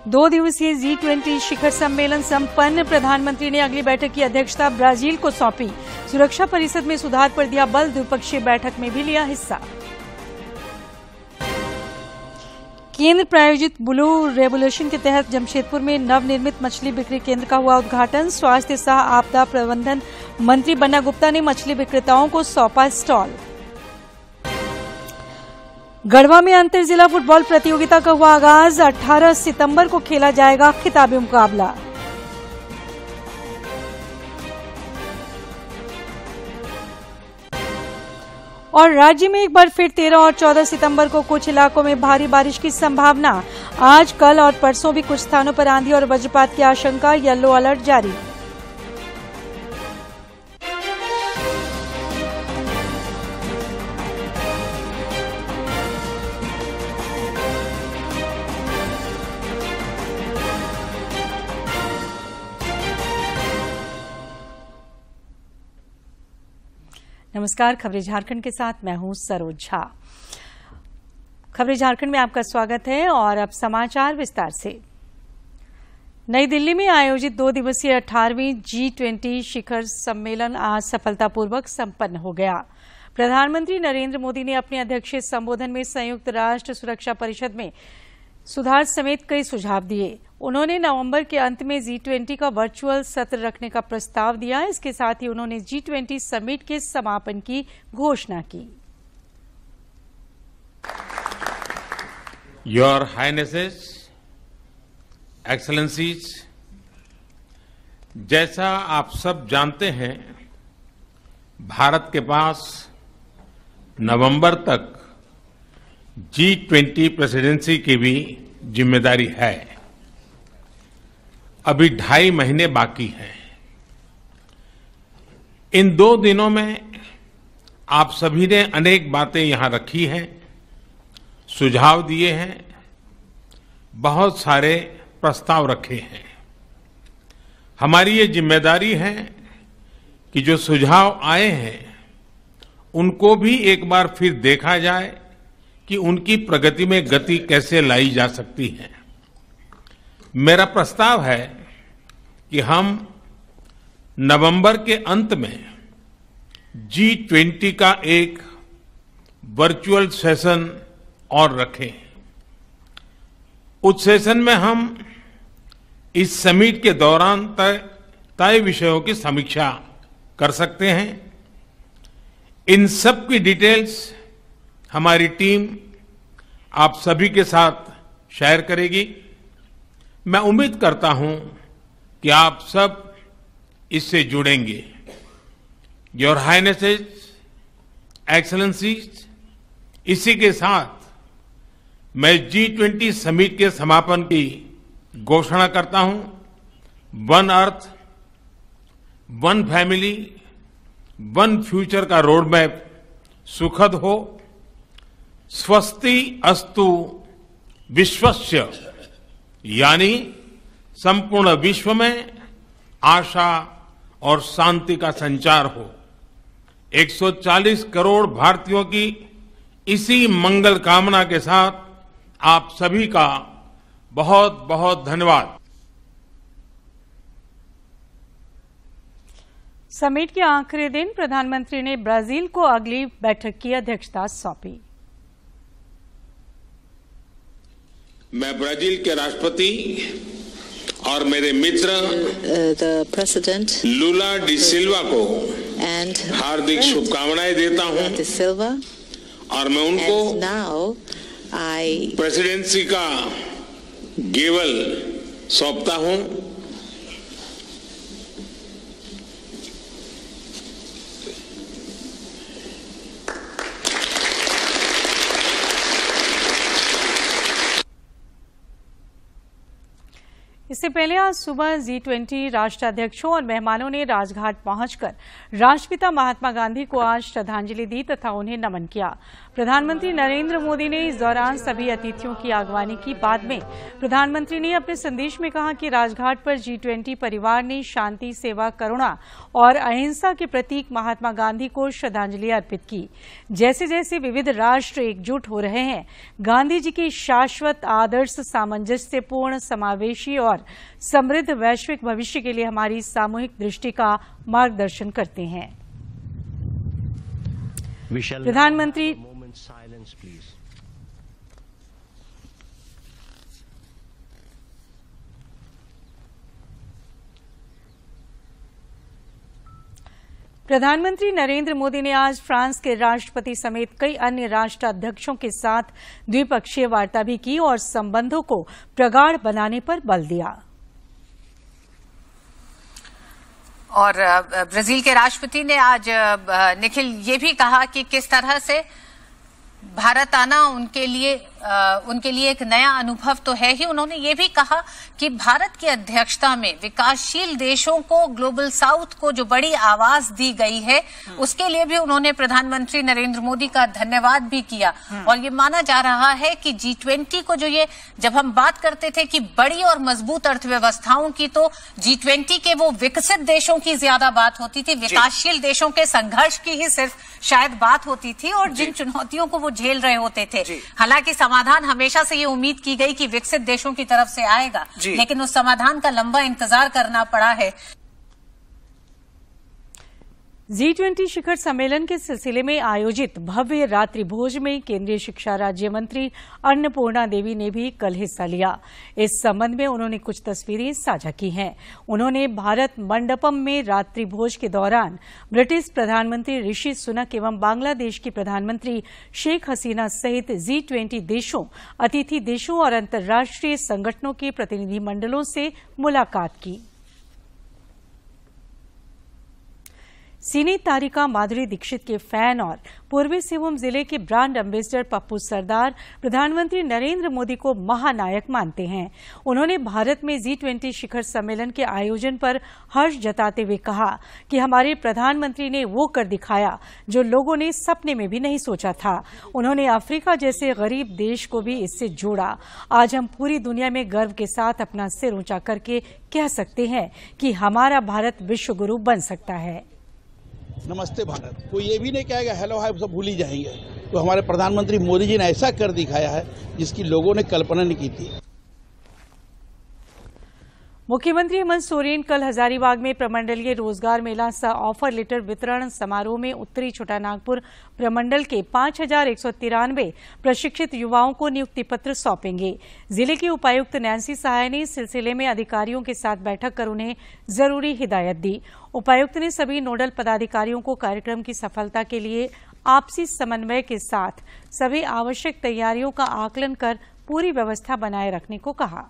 2 दिवसीय G20 शिखर सम्मेलन संपन्न। प्रधानमंत्री ने अगली बैठक की अध्यक्षता ब्राजील को सौंपी। सुरक्षा परिषद में सुधार पर दिया बल। द्विपक्षीय बैठक में भी लिया हिस्सा। केंद्र प्रायोजित ब्लू रेवोल्यूशन के तहत जमशेदपुर में नवनिर्मित मछली बिक्री केंद्र का हुआ उद्घाटन। स्वास्थ्य सह आपदा प्रबंधन मंत्री बन्ना गुप्ता ने मछली विक्रेताओं को सौंपा स्टॉल। गढ़वा में अंतर जिला फुटबॉल प्रतियोगिता का हुआ आगाज। 18 सितंबर को खेला जाएगा खिताबी मुकाबला। और राज्य में एक बार फिर 13 और 14 सितंबर को कुछ इलाकों में भारी बारिश की संभावना। आज, कल और परसों भी कुछ स्थानों पर आंधी और वज्रपात की आशंका। येलो अलर्ट जारी। नमस्कार, खबरें झारखंड के साथ मैं हूं सरोज झा। खबरें झारखंड में आपका स्वागत है और अब समाचार विस्तार से। नई दिल्ली में आयोजित 2 दिवसीय 18वीं G20 शिखर सम्मेलन आज सफलतापूर्वक संपन्न हो गया। प्रधानमंत्री नरेंद्र मोदी ने अपने अध्यक्षीय संबोधन में संयुक्त राष्ट्र सुरक्षा परिषद में सुधार समेत कई सुझाव दिए। उन्होंने नवंबर के अंत में G20 का वर्चुअल सत्र रखने का प्रस्ताव दिया। इसके साथ ही उन्होंने G20 समिट के समापन की घोषणा की। योर हाइनेसेस, एक्सेलेंसीज, जैसा आप सब जानते हैं, भारत के पास नवंबर तक G20 प्रेसिडेंसी की भी जिम्मेदारी है। अभी 2.5 महीने बाकी हैं। इन 2 दिनों में आप सभी ने अनेक बातें यहां रखी हैं, सुझाव दिए हैं, बहुत सारे प्रस्ताव रखे हैं। हमारी ये जिम्मेदारी है कि जो सुझाव आए हैं उनको भी एक बार फिर देखा जाए कि उनकी प्रगति में गति कैसे लाई जा सकती है। मेरा प्रस्ताव है कि हम नवंबर के अंत में G20 का एक वर्चुअल सेशन और रखें। उस सेशन में हम इस समिट के दौरान तय विषयों की समीक्षा कर सकते हैं। इन सब की डिटेल्स हमारी टीम आप सभी के साथ शेयर करेगी। मैं उम्मीद करता हूं कि आप सब इससे जुड़ेंगे। योर हाइनेसेस, एक्सेलेंसीज, इसी के साथ मैं G20 समिट के समापन की घोषणा करता हूं। One earth, one family, one future का रोड मैप सुखद हो। स्वस्ति अस्तु विश्वस्य, यानी संपूर्ण विश्व में आशा और शांति का संचार हो। 140 करोड़ भारतीयों की इसी मंगल कामना के साथ आप सभी का बहुत बहुत धन्यवाद। समिट के आखिरी दिन प्रधानमंत्री ने ब्राजील को अगली बैठक की अध्यक्षता सौंपी। मैं ब्राजील के राष्ट्रपति और मेरे मित्र the President लूला डी सिल्वा को and हार्दिक शुभकामनाएं देता हूं De Silva, और मैं उनको and now I प्रेसिडेंसी का गेवल सौंपता हूं। इससे पहले आज सुबह G20 राष्ट्राध्यक्षों और मेहमानों ने राजघाट पहुंचकर राष्ट्रपिता महात्मा गांधी को आज श्रद्धांजलि दी तथा उन्हें नमन किया। प्रधानमंत्री नरेंद्र मोदी ने इस दौरान सभी अतिथियों की अगवानी की। बाद में प्रधानमंत्री ने अपने संदेश में कहा कि राजघाट पर G20 परिवार ने शांति, सेवा, करुणा और अहिंसा के प्रतीक महात्मा गांधी को श्रद्धांजलि अर्पित की। जैसे जैसे विविध राष्ट्र एकजुट हो रहे हैं, गांधी जी के शाश्वत आदर्श सामंजस्यपूर्ण, समावेशी और समृद्ध वैश्विक भविष्य के लिए हमारी सामूहिक दृष्टि का मार्गदर्शन करते हैं। प्रधानमंत्री प्रधानमंत्री नरेंद्र मोदी ने आज फ्रांस के राष्ट्रपति समेत कई अन्य राष्ट्राध्यक्षों के साथ द्विपक्षीय वार्ता भी की और संबंधों को प्रगाढ़ बनाने पर बल दिया। और ब्राजील के राष्ट्रपति ने आज निखिल ये भी कहा कि किस तरह से भारत आना उनके लिए एक नया अनुभव तो है ही। उन्होंने ये भी कहा कि भारत की अध्यक्षता में विकासशील देशों को, ग्लोबल साउथ को जो बड़ी आवाज दी गई है, उसके लिए भी उन्होंने प्रधानमंत्री नरेंद्र मोदी का धन्यवाद भी किया। और ये माना जा रहा है कि G20 को जब हम बात करते थे कि बड़ी और मजबूत अर्थव्यवस्थाओं की, तो G20 के वो विकसित देशों की ज्यादा बात होती थी, विकासशील देशों के संघर्ष की ही सिर्फ शायद बात होती थी और जिन चुनौतियों को वो झेल रहे होते थे। हालांकि समाधान हमेशा से ये उम्मीद की गई कि विकसित देशों की तरफ से आएगा, लेकिन उस समाधान का लंबा इंतजार करना पड़ा है। G20 शिखर सम्मेलन के सिलसिले में आयोजित भव्य रात्रि भोज में केंद्रीय शिक्षा राज्य मंत्री अन्नपूर्णा देवी ने भी कल हिस्सा लिया। इस संबंध में उन्होंने कुछ तस्वीरें साझा की हैं। उन्होंने भारत मंडपम में रात्रि भोज के दौरान ब्रिटिश प्रधानमंत्री ऋषि सुनक एवं बांग्लादेश की प्रधानमंत्री शेख हसीना सहित G20 देशों, अतिथि देशों और अंतर्राष्ट्रीय संगठनों के प्रतिनिधिमंडलों से मुलाकात की। सिनी तारिका माधुरी दीक्षित के फैन और पूर्वी सिंहभूम जिले के ब्रांड एम्बेसडर पप्पू सरदार प्रधानमंत्री नरेंद्र मोदी को महानायक मानते हैं। उन्होंने भारत में G20 शिखर सम्मेलन के आयोजन पर हर्ष जताते हुए कहा कि हमारे प्रधानमंत्री ने वो कर दिखाया जो लोगों ने सपने में भी नहीं सोचा था। उन्होंने अफ्रीका जैसे गरीब देश को भी इससे जोड़ा। आज हम पूरी दुनिया में गर्व के साथ अपना सिर ऊंचा करके कह सकते हैं कि हमारा भारत विश्व गुरु बन सकता है। नमस्ते भारत, कोई ये भी नहीं कहेगा हेलो हाय, सब भूल ही जाएंगे। तो हमारे प्रधानमंत्री मोदी जी ने ऐसा कर दिखाया है जिसकी लोगों ने कल्पना नहीं की थी। मुख्यमंत्री हेमंत सोरेन कल हजारीबाग में प्रमंडलीय रोजगार मेला सह ऑफर लेटर वितरण समारोह में उत्तरी छोटानागपुर प्रमंडल के 5,193 प्रशिक्षित युवाओं को नियुक्ति पत्र सौंपेंगे। जिले के उपायुक्त नैन्सी सहाय ने इस सिलसिले में अधिकारियों के साथ बैठक कर उन्हें जरूरी हिदायत दी। उपायुक्त ने सभी नोडल पदाधिकारियों को कार्यक्रम की सफलता के लिए आपसी समन्वय के साथ सभी आवश्यक तैयारियों का आकलन कर पूरी व्यवस्था बनाए रखने को कहा।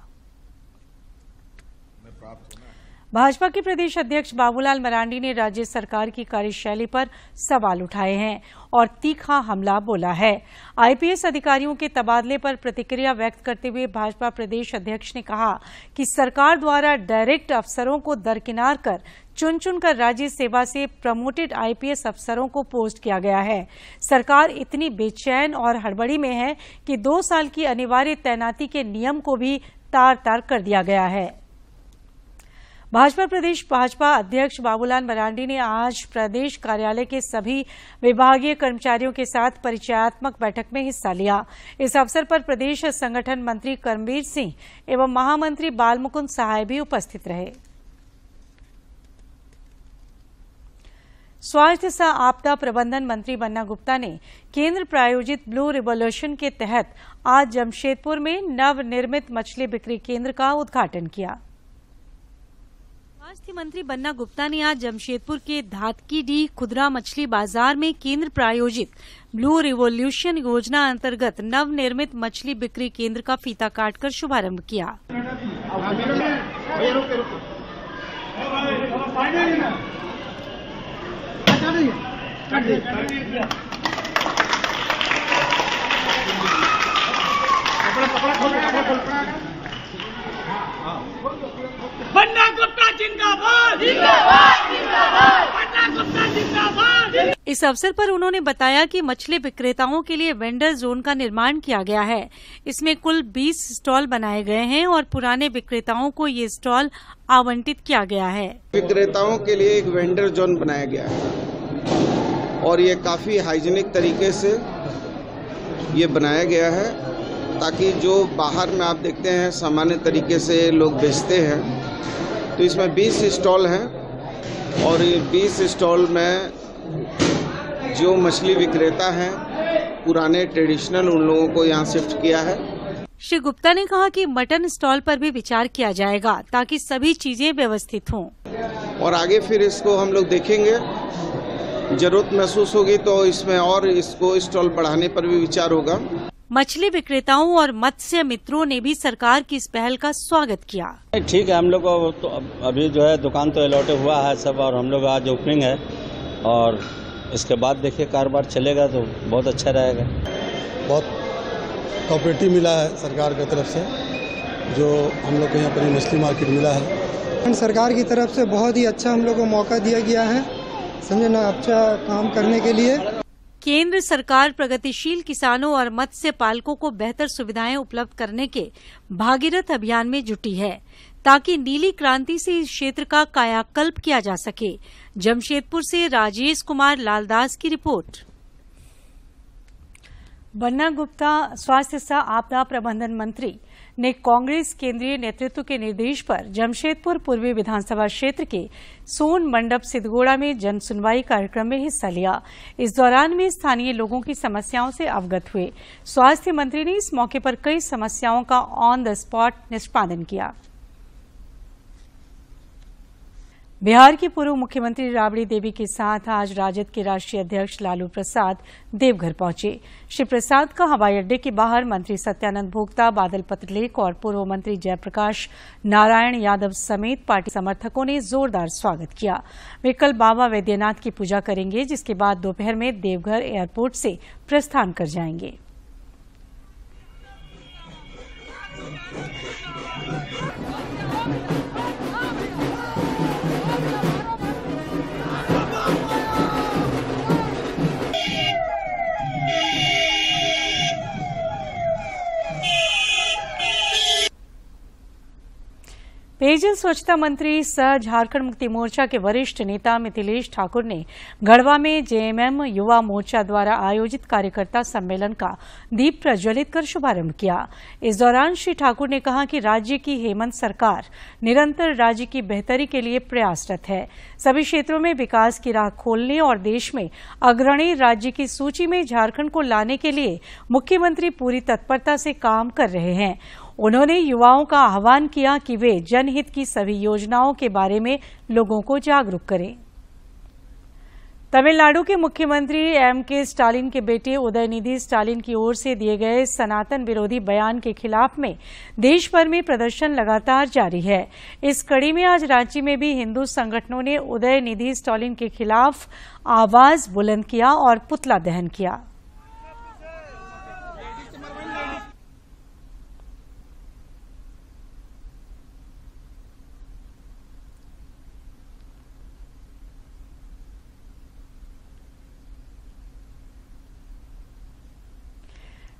भाजपा के प्रदेश अध्यक्ष बाबूलाल मरांडी ने राज्य सरकार की कार्यशैली पर सवाल उठाए हैं और तीखा हमला बोला है। आईपीएस अधिकारियों के तबादले पर प्रतिक्रिया व्यक्त करते हुए भाजपा प्रदेश अध्यक्ष ने कहा कि सरकार द्वारा डायरेक्ट अफसरों को दरकिनार कर चुन चुनकर राज्य सेवा से प्रमोटेड आईपीएस अफसरों को पोस्ट किया गया है। सरकार इतनी बेचैन और हड़बड़ी में है कि 2 साल की अनिवार्य तैनाती के नियम को भी तार-तार कर दिया गया है। भाजपा अध्यक्ष बाबूलाल मरांडी ने आज प्रदेश कार्यालय के सभी विभागीय कर्मचारियों के साथ परिचयात्मक बैठक में हिस्सा लिया। इस अवसर पर प्रदेश संगठन मंत्री कर्मवीर सिंह एवं महामंत्री बालमुकुंद सहाय भी उपस्थित रहे। स्वास्थ्य सह आपदा प्रबंधन मंत्री बन्ना गुप्ता ने केंद्र प्रायोजित ब्लू रिवॉल्यूशन के तहत आज जमशेदपुर में नवनिर्मित मछली बिक्री केंद्र का उद्घाटन किया। स्वास्थ्य मंत्री बन्ना गुप्ता ने आज जमशेदपुर के धातकीडीह खुदरा मछली बाजार में केंद्र प्रायोजित ब्लू रिवॉल्यूशन योजना अंतर्गत नवनिर्मित मछली बिक्री केंद्र का फीता काटकर शुभारंभ किया। बन्ना गुप्ता जिंदाबाद, जिंदाबाद, जिंदाबाद, बन्ना गुप्ता जिंदाबाद। इस अवसर पर उन्होंने बताया कि मछली विक्रेताओं के लिए वेंडर जोन का निर्माण किया गया है। इसमें कुल 20 स्टॉल बनाए गए हैं और पुराने विक्रेताओं को ये स्टॉल आवंटित किया गया है। विक्रेताओं के लिए एक वेंडर जोन बनाया गया है और ये काफी हाइजीनिक तरीके से ये बनाया गया है ताकि जो बाहर में आप देखते हैं सामान्य तरीके से लोग बेचते हैं, तो इसमें 20 स्टॉल हैं और ये 20 स्टॉल में जो मछली विक्रेता हैं पुराने ट्रेडिशनल, उन लोगों को यहाँ शिफ्ट किया है। श्री गुप्ता ने कहा कि मटन स्टॉल पर भी विचार किया जाएगा ताकि सभी चीजें व्यवस्थित हों और आगे फिर इसको हम लोग देखेंगे, जरूरत महसूस होगी तो इसमें और इसको स्टॉल बढ़ाने पर भी विचार होगा। मछली विक्रेताओं और मत्स्य मित्रों ने भी सरकार की इस पहल का स्वागत किया। ठीक है, हम लोग को तो अभी जो है दुकान तो अलॉट हुआ है सब, और हम लोग आज ओपनिंग है और इसके बाद देखिए कारोबार चलेगा तो बहुत अच्छा रहेगा। बहुत कोऑपरेटिव मिला है सरकार की तरफ से, जो हम लोग को यहाँ पर मछली मार्केट मिला है। सरकार की तरफ से बहुत ही अच्छा हम लोग को मौका दिया गया है, समझे ना, अच्छा काम करने के लिए। केंद्र सरकार प्रगतिशील किसानों और मत्स्य पालकों को बेहतर सुविधाएं उपलब्ध करने के भागीरथ अभियान में जुटी है ताकि नीली क्रांति से इस क्षेत्र का कायाकल्प किया जा सके। जमशेदपुर से राजेश कुमार लालदास की रिपोर्ट। बन्ना गुप्ता स्वास्थ्य सह आपदा प्रबंधन मंत्री ने कांग्रेस केंद्रीय नेतृत्व के निर्देश पर जमशेदपुर पूर्वी विधानसभा क्षेत्र के सोन मंडप सिद्धगोड़ा में जन सुनवाई कार्यक्रम में हिस्सा लिया। इस दौरान वे स्थानीय लोगों की समस्याओं से अवगत हुए। स्वास्थ्य मंत्री ने इस मौके पर कई समस्याओं का ऑन द स्पॉट निष्पादन किया। बिहार की पूर्व मुख्यमंत्री राबड़ी देवी के साथ आज राजद के राष्ट्रीय अध्यक्ष लालू प्रसाद देवघर पहुंचे। श्री प्रसाद का हवाई अड्डे के बाहर मंत्री सत्यानंद भोक्ता, बादल पत्रलेख और पूर्व मंत्री जयप्रकाश नारायण यादव समेत पार्टी समर्थकों ने जोरदार स्वागत किया। वे कल बाबा वैद्यनाथ की पूजा करेंगे, जिसके बाद दोपहर में देवघर एयरपोर्ट से प्रस्थान कर जाएंगे। पेयजल स्वच्छता मंत्री सह झारखंड मुक्ति मोर्चा के वरिष्ठ नेता मिथिलेश ठाकुर ने गढ़वा में जेएमएम युवा मोर्चा द्वारा आयोजित कार्यकर्ता सम्मेलन का दीप प्रज्वलित कर शुभारंभ किया। इस दौरान श्री ठाकुर ने कहा कि राज्य की हेमंत सरकार निरंतर राज्य की बेहतरी के लिए प्रयासरत है। सभी क्षेत्रों में विकास की राह खोलने और देश में अग्रणी राज्य की सूची में झारखंड को लाने के लिए मुख्यमंत्री पूरी तत्परता से काम कर रहे हैं। उन्होंने युवाओं का आह्वान किया कि वे जनहित की सभी योजनाओं के बारे में लोगों को जागरूक करें। तमिलनाडु के मुख्यमंत्री एम.के. स्टालिन के बेटे उदयनिधि स्टालिन की ओर से दिए गए सनातन विरोधी बयान के खिलाफ में देश भर में प्रदर्शन लगातार जारी है। इस कड़ी में आज रांची में भी हिंदू संगठनों ने उदयनिधि स्टालिन के खिलाफ आवाज बुलंद किया और पुतला दहन किया।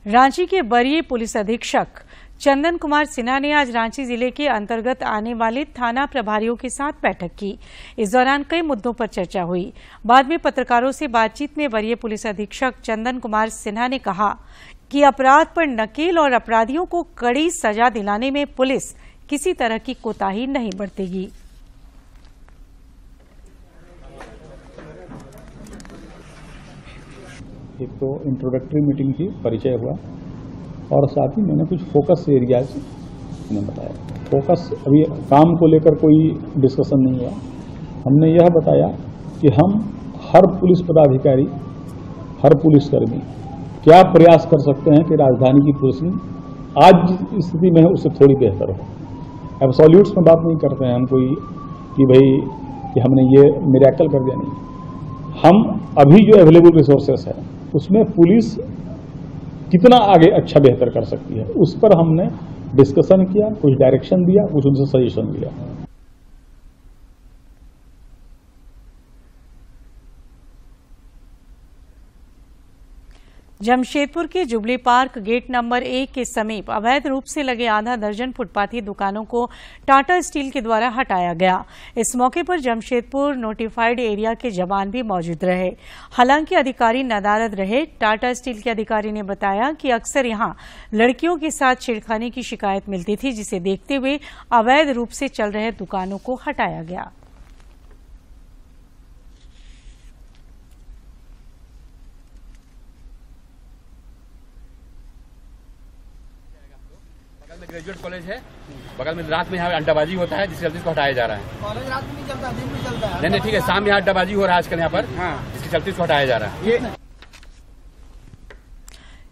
रांची के वरीय पुलिस अधीक्षक चंदन कुमार सिन्हा ने आज रांची जिले के अंतर्गत आने वाले थाना प्रभारियों के साथ बैठक की। इस दौरान कई मुद्दों पर चर्चा हुई। बाद में पत्रकारों से बातचीत में वरीय पुलिस अधीक्षक चंदन कुमार सिन्हा ने कहा कि अपराध पर नकेल और अपराधियों को कड़ी सजा दिलाने में पुलिस किसी तरह की कोताही नहीं बरतेगी। एक तो इंट्रोडक्टरी मीटिंग की परिचय हुआ और साथ ही मैंने कुछ फोकस एरियाज मैंने बताया। फोकस अभी काम को लेकर कोई डिस्कशन नहीं हुआ। हमने यह बताया कि हम हर पुलिस पदाधिकारी, हर पुलिसकर्मी क्या प्रयास कर सकते हैं कि राजधानी की पुलिसिंग आज जिस स्थिति में है उससे थोड़ी बेहतर हो। एब्सोल्यूट्स में बात नहीं करते हैं हम कोई कि भाई कि हमने ये मिरेकल कर दिया, नहीं। हम अभी जो अवेलेबल रिसोर्सेस है उसमें पुलिस कितना आगे अच्छा बेहतर कर सकती है, उस पर हमने डिस्कशन किया, कुछ डायरेक्शन दिया, कुछ उनसे सजेशन लिया। जमशेदपुर के जुबली पार्क गेट नंबर 1 के समीप अवैध रूप से लगे आधा दर्जन फुटपाथी दुकानों को टाटा स्टील के द्वारा हटाया गया। इस मौके पर जमशेदपुर नोटिफाइड एरिया के जवान भी मौजूद रहे। हालांकि अधिकारी नदारद रहे। टाटा स्टील के अधिकारी ने बताया कि अक्सर यहां लड़कियों के साथ छेड़खानी की शिकायत मिलती थी, जिसे देखते हुए अवैध रूप से चल रहे दुकानों को हटाया गया। ग्रेजुएट कॉलेज है, बगल में रात में यहाँ अड्डाबाजी होता है, जिसके चलते इसको हटाया जा रहा है। कॉलेज रात में नहीं चलता, दिन में चलता है। नहीं ठीक है, शाम में यहाँ अड्डाबाजी हो रहा है आजकल यहाँ पर, जिसके चलते इसको हटाया जा रहा है।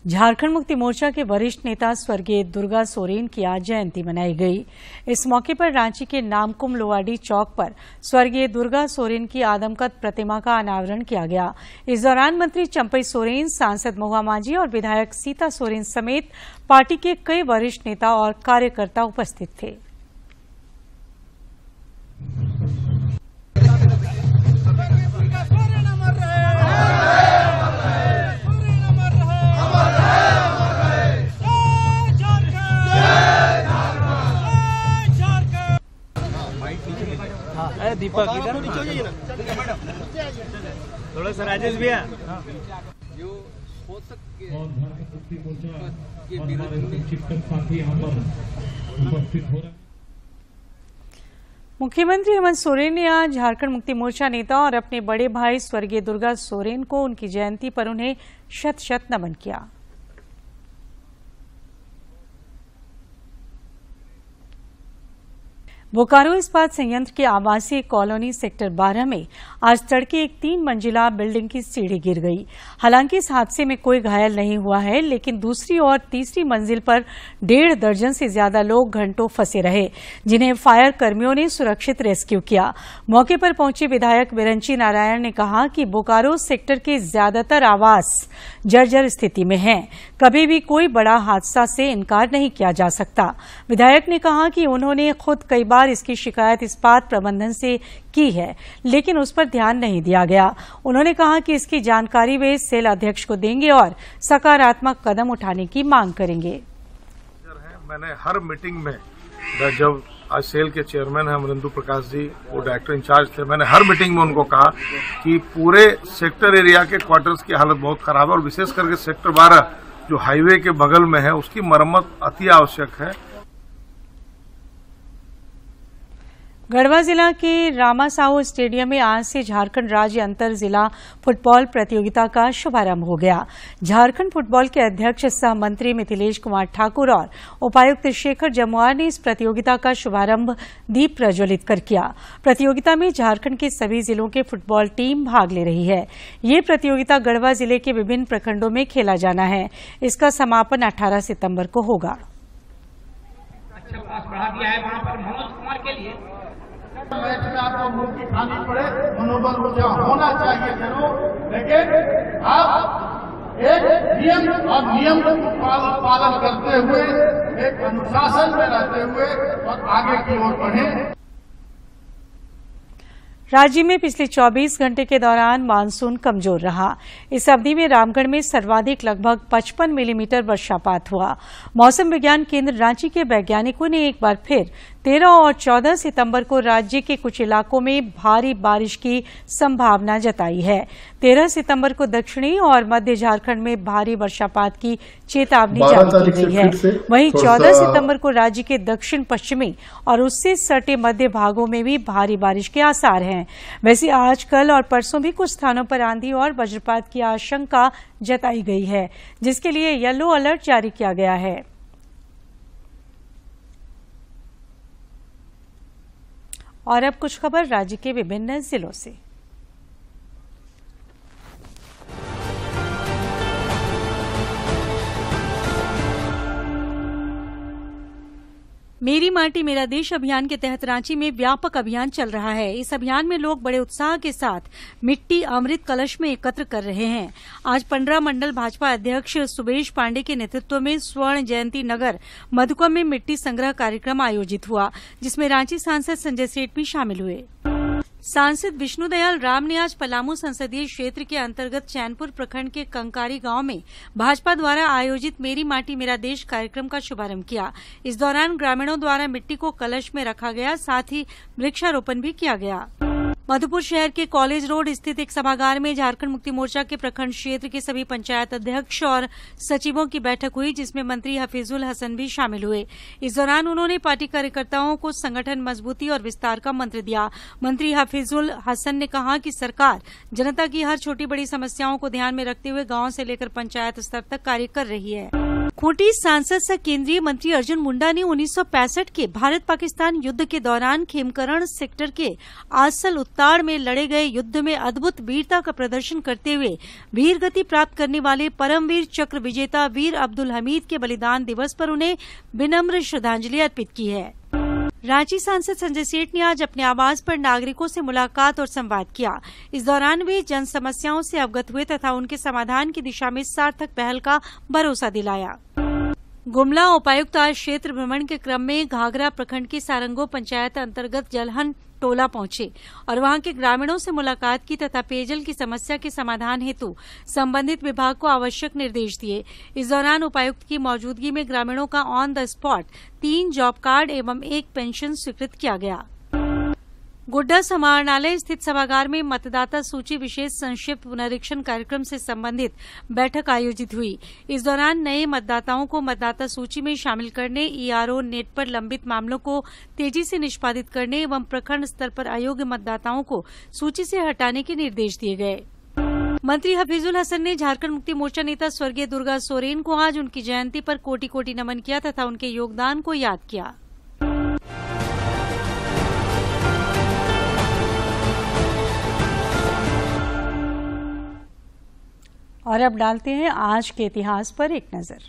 झारखंड मुक्ति मोर्चा के वरिष्ठ नेता स्वर्गीय दुर्गा सोरेन की आज जयंती मनाई गई। इस मौके पर रांची के नामकुम लोवाडी चौक पर स्वर्गीय दुर्गा सोरेन की आदमकद प्रतिमा का अनावरण किया गया। इस दौरान मंत्री चंपई सोरेन, सांसद महुआ मांझी और विधायक सीता सोरेन समेत पार्टी के कई वरिष्ठ नेता और कार्यकर्ता उपस्थित थे। दीपक इधर थोड़ा सा राजेश भैया जो हो सके के विरोध में शिक्षक साथी यहाँ पर उपस्थित हो रहे। मुख्यमंत्री हेमंत सोरेन ने आज झारखंड मुक्ति मोर्चा नेता और अपने बड़े भाई स्वर्गीय दुर्गा सोरेन को उनकी जयंती पर उन्हें शत शत नमन किया। बोकारो इस्पात संयंत्र के आवासीय कॉलोनी सेक्टर 12 में आज तड़के एक 3 मंजिला बिल्डिंग की सीढ़ी गिर गई। हालांकि इस हादसे में कोई घायल नहीं हुआ है, लेकिन दूसरी और तीसरी मंजिल पर 1.5 दर्जन से ज्यादा लोग घंटों फंसे रहे, जिन्हें फायर कर्मियों ने सुरक्षित रेस्क्यू किया। मौके पर पहुंचे विधायक बिरंची नारायण ने कहा कि बोकारो सेक्टर के ज्यादातर आवास जर्जर स्थिति में हैं। कभी भी कोई बड़ा हादसा से इनकार नहीं किया जा सकता। विधायक ने कहा कि उन्होंने खुद कई बार इसकी शिकायत इस्पात प्रबंधन से की है, लेकिन उस पर ध्यान नहीं दिया गया। उन्होंने कहा कि इसकी जानकारी वे सेल अध्यक्ष को देंगे और सकारात्मक कदम उठाने की मांग करेंगे। मैंने हर मीटिंग में, जब आज सेल के चेयरमैन है अमरेंदु प्रकाश जी, वो डायरेक्टर इंचार्ज थे, मैंने हर मीटिंग में उनको कहा कि पूरे सेक्टर एरिया के क्वार्टर्स की हालत बहुत खराब है और विशेष करके सेक्टर 12 जो हाईवे के बगल में है उसकी मरम्मत अति आवश्यक है। गढ़वा जिला के रामासाहो स्टेडियम में आज से झारखंड राज्य अंतर जिला फुटबॉल प्रतियोगिता का शुभारंभ हो गया। झारखंड फुटबॉल के अध्यक्ष सह मंत्री मिथिलेश कुमार ठाकुर और उपायुक्त शेखर जमुआर ने इस प्रतियोगिता का शुभारंभ दीप प्रज्वलित कर किया। प्रतियोगिता में झारखंड के सभी जिलों के फुटबॉल टीम भाग ले रही है। ये प्रतियोगिता गढ़वा जिले के विभिन्न प्रखंडों में खेला जाना है। इसका समापन 18 सितंबर को होगा। अच्छा पास बढ़ा दिया है वहां पर मनोज कुमार के लिए। मैच में आपको मुक्ति खानी पड़े, मनोबल ऊंचा होना चाहिए जरूर, लेकिन आप एक नियम पालन करते हुए, एक अनुशासन में रहते हुए और आगे की ओर बढ़े। राज्य में पिछले 24 घंटे के दौरान मानसून कमजोर रहा। इस अवधि में रामगढ़ में सर्वाधिक लगभग 55 मिलीमीटर वर्षापात हुआ। मौसम विज्ञान केंद्र रांची के वैज्ञानिकों ने एक बार फिर 13 और 14 सितंबर को राज्य के कुछ इलाकों में भारी बारिश की संभावना जताई है। 13 सितंबर को दक्षिणी और मध्य झारखंड में भारी वर्षापात की चेतावनी जारी की गई है। वहीं 14 सितंबर को राज्य के दक्षिण पश्चिमी और उससे सटे मध्य भागों में भी भारी बारिश के आसार हैं। वैसे आज, कल और परसों भी कुछ स्थानों पर आंधी और वज्रपात की आशंका जताई गई है, जिसके लिए येलो अलर्ट जारी किया गया है। और अब कुछ खबर राज्य के विभिन्न जिलों से। मेरी माटी मेरा देश अभियान के तहत रांची में व्यापक अभियान चल रहा है। इस अभियान में लोग बड़े उत्साह के साथ मिट्टी अमृत कलश में एकत्र कर रहे हैं। आज 15 मंडल भाजपा अध्यक्ष सुबेश पांडे के नेतृत्व में स्वर्ण जयंती नगर मधुका में मिट्टी संग्रह कार्यक्रम आयोजित हुआ, जिसमें रांची सांसद संजय सेठ भी शामिल हुए। सांसद विष्णुदयाल राम ने आज पलामू संसदीय क्षेत्र के अंतर्गत चैनपुर प्रखंड के कंकारी गांव में भाजपा द्वारा आयोजित मेरी माटी मेरा देश कार्यक्रम का शुभारंभ किया। इस दौरान ग्रामीणों द्वारा मिट्टी को कलश में रखा गया, साथ ही वृक्षारोपण भी किया गया। मधुपुर शहर के कॉलेज रोड स्थित एक सभागार में झारखंड मुक्ति मोर्चा के प्रखंड क्षेत्र के सभी पंचायत अध्यक्ष और सचिवों की बैठक हुई, जिसमें मंत्री हफीजुल हसन भी शामिल हुए। इस दौरान उन्होंने पार्टी कार्यकर्ताओं को संगठन मजबूती और विस्तार का मंत्र दिया। मंत्री हफीजुल हसन ने कहा कि सरकार जनता की हर छोटी बड़ी समस्याओं को ध्यान में रखते हुए गांव से लेकर पंचायत स्तर तक कार्य कर रही है। खूंटी सांसद सह केंद्रीय मंत्री अर्जुन मुंडा ने 1965 के भारत पाकिस्तान युद्ध के दौरान खेमकरण सेक्टर के आसल उत्ताड़ में लड़े गए युद्ध में अद्भुत वीरता का प्रदर्शन करते हुए वीर गति प्राप्त करने वाले परमवीर चक्र विजेता वीर अब्दुल हमीद के बलिदान दिवस पर उन्हें विनम्र श्रद्धांजलि अर्पित की है। रांची सांसद संजय सेठ ने आज अपने आवास पर नागरिकों से मुलाकात और संवाद किया। इस दौरान वे जन समस्याओं से अवगत हुए तथा उनके समाधान की दिशा में सार्थक पहल का भरोसा दिलाया। गुमला उपायुक्त आज क्षेत्र भ्रमण के क्रम में घाघरा प्रखंड के सारंगो पंचायत अंतर्गत जलहन टोला पहुंचे और वहां के ग्रामीणों से मुलाकात की तथा पेयजल की समस्या के समाधान हेतु संबंधित विभाग को आवश्यक निर्देश दिए। इस दौरान उपायुक्त की मौजूदगी में ग्रामीणों का on the spot 3 job card एवं 1 पेंशन स्वीकृत किया गया। गोड्डा समाहरणालय स्थित सभागार में मतदाता सूची विशेष संक्षिप्त पुनरीक्षण कार्यक्रम से संबंधित बैठक आयोजित हुई। इस दौरान नए मतदाताओं को मतदाता सूची में शामिल करने, ईआरओ नेट पर लंबित मामलों को तेजी से निष्पादित करने एवं प्रखंड स्तर पर अयोग्य मतदाताओं को सूची से हटाने के निर्देश दिए गए। मंत्री हफीजुल हसन ने झारखंड मुक्ति मोर्चा नेता स्वर्गीय दुर्गा सोरेन को आज उनकी जयंती पर कोटि कोटि नमन किया तथा उनके योगदान को याद किया। और अब डालते हैं आज के इतिहास पर एक नजर।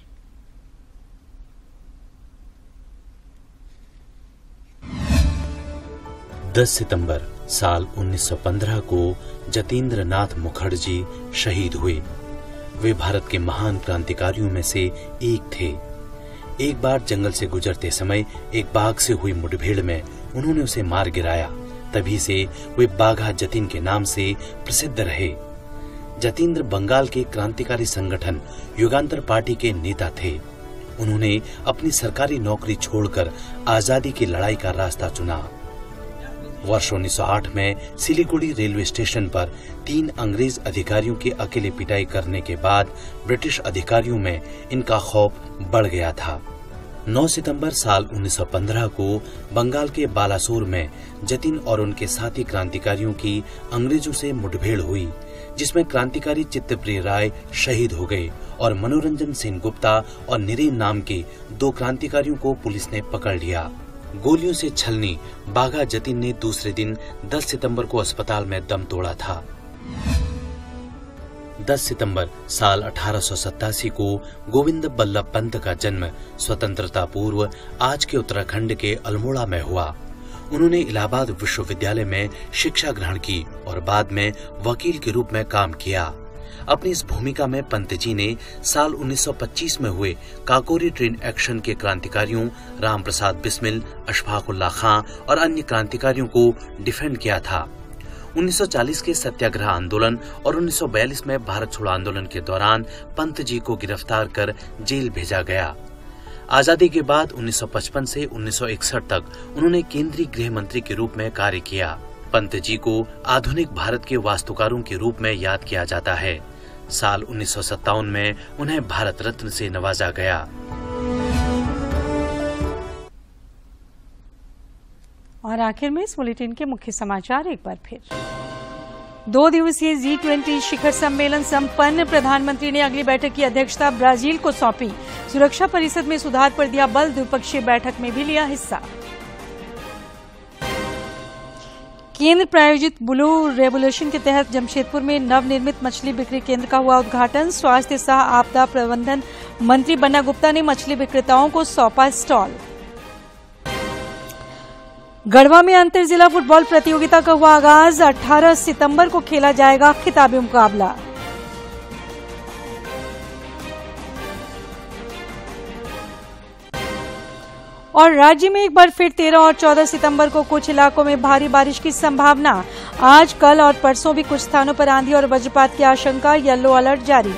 दस सितंबर साल 1915 को जतीन्द्र नाथ मुखर्जी शहीद हुए। वे भारत के महान क्रांतिकारियों में से एक थे। एक बार जंगल से गुजरते समय एक बाघ से हुई मुठभेड़ में उन्होंने उसे मार गिराया। तभी से वे बाघा जतीन के नाम से प्रसिद्ध रहे। जतीन्द्र बंगाल के क्रांतिकारी संगठन युगांतर पार्टी के नेता थे। उन्होंने अपनी सरकारी नौकरी छोड़कर आजादी की लड़ाई का रास्ता चुना। वर्ष 1908 में सिलीगुड़ी रेलवे स्टेशन पर 3 अंग्रेज अधिकारियों की अकेले पिटाई करने के बाद ब्रिटिश अधिकारियों में इनका खौफ बढ़ गया था। 9 सितंबर साल 1915 को बंगाल के बालासोर में जतीन और उनके साथी क्रांतिकारियों की अंग्रेजों से मुठभेड़ हुई, जिसमें क्रांतिकारी चित्तप्रिय राय शहीद हो गए और मनोरंजन सेन गुप्ता और निरेन नाम के 2 क्रांतिकारियों को पुलिस ने पकड़ लिया। गोलियों से छलनी बाघा जतीन ने दूसरे दिन 10 सितंबर को अस्पताल में दम तोड़ा था। 10 सितंबर साल 1887 को गोविंद बल्लभ पंत का जन्म स्वतंत्रता पूर्व आज के उत्तराखंड के अल्मोड़ा में हुआ। उन्होंने इलाहाबाद विश्वविद्यालय में शिक्षा ग्रहण की और बाद में वकील के रूप में काम किया। अपनी इस भूमिका में पंत जी ने साल 1925 में हुए काकोरी ट्रेन एक्शन के क्रांतिकारियों राम प्रसाद बिस्मिल, अशफाक उल्लाह खां और अन्य क्रांतिकारियों को डिफेंड किया था। 1940 के सत्याग्रह आंदोलन और 1942 में भारत छोड़ो आंदोलन के दौरान पंत जी को गिरफ्तार कर जेल भेजा गया। आजादी के बाद 1955 से 1961 तक उन्होंने केंद्रीय गृह मंत्री के रूप में कार्य किया। पंत जी को आधुनिक भारत के वास्तुकारों के रूप में याद किया जाता है। साल 1957 में उन्हें भारत रत्न से नवाजा गया। और आखिर में इस बुलेटिन के मुख्य समाचार एक बार फिर। 2 दिवसीय G20 शिखर सम्मेलन संपन्न। प्रधानमंत्री ने अगली बैठक की अध्यक्षता ब्राजील को सौंपी। सुरक्षा परिषद में सुधार पर दिया बल। द्विपक्षीय बैठक में भी लिया हिस्सा। केंद्र प्रायोजित ब्लू रेवोल्यूशन के तहत जमशेदपुर में नवनिर्मित मछली बिक्री केंद्र का हुआ उद्घाटन। स्वास्थ्य सह आपदा प्रबंधन मंत्री बन्ना गुप्ता ने मछली विक्रेताओं को सौंपा स्टॉल। गढ़वा में अंतर जिला फुटबॉल प्रतियोगिता का हुआ आगाज। 18 सितंबर को खेला जाएगा खिताबी मुकाबला। और राज्य में एक बार फिर 13 और 14 सितंबर को कुछ इलाकों में भारी बारिश की संभावना। आज, कल और परसों भी कुछ स्थानों पर आंधी और वज्रपात की आशंका। येलो अलर्ट जारी।